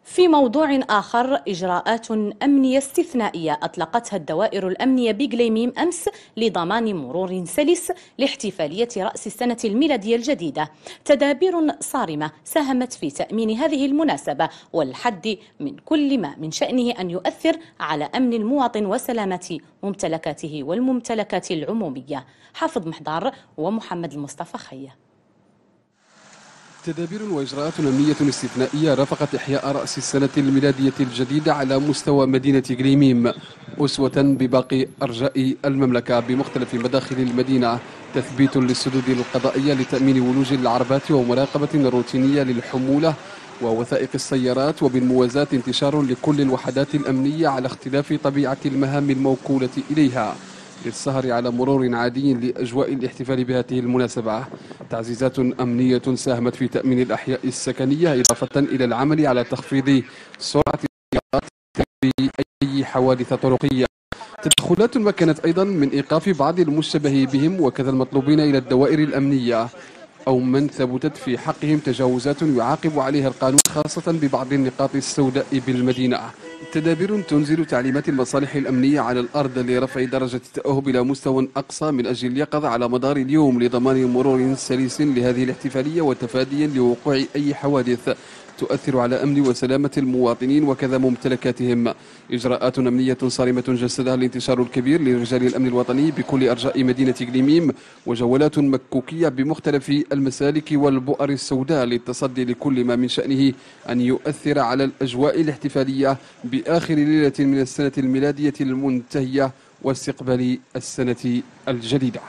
في موضوع آخر، إجراءات أمنية استثنائية أطلقتها الدوائر الأمنية بقليميم أمس لضمان مرور سلس لاحتفالية رأس السنة الميلادية الجديدة. تدابير صارمة ساهمت في تأمين هذه المناسبة والحد من كل ما من شأنه أن يؤثر على أمن المواطن وسلامة ممتلكاته والممتلكات العمومية. حافظ محضار ومحمد المصطفى خيه. تدابير وإجراءات أمنية استثنائية رافقت إحياء رأس السنة الميلادية الجديدة على مستوى مدينة قليميم، أسوة بباقي أرجاء المملكة بمختلف مداخل المدينة، تثبيت للسدود القضائية لتأمين ولوج العربات ومراقبة روتينية للحمولة ووثائق السيارات، وبالموازاة انتشار لكل الوحدات الأمنية على اختلاف طبيعة المهام الموكولة إليها للسهر على مرور عادي لأجواء الاحتفال بهذه المناسبة. تعزيزات أمنية ساهمت في تأمين الأحياء السكنية، إضافة إلى العمل على تخفيض سرعة السيارات بأي حوادث طرقية. تدخلات مكنت أيضا من إيقاف بعض المشتبه بهم وكذا المطلوبين إلى الدوائر الأمنية أو من ثبتت في حقهم تجاوزات يعاقب عليها القانون، خاصة ببعض النقاط السوداء بالمدينة. تدابير تنزل تعليمات المصالح الأمنية على الأرض لرفع درجة التأهب إلى مستوى أقصى من أجل اليقظة على مدار اليوم لضمان مرور سلس لهذه الاحتفالية وتفاديا لوقوع أي حوادث تؤثر على أمن وسلامة المواطنين وكذا ممتلكاتهم. إجراءات أمنية صارمة جسدها الانتشار الكبير لرجال الأمن الوطني بكل أرجاء مدينة قليميم، وجولات مكوكية بمختلف المسالك والبؤر السوداء للتصدي لكل ما من شأنه أن يؤثر على الأجواء الاحتفالية بآخر ليلة من السنة الميلادية المنتهية واستقبال السنة الجديدة.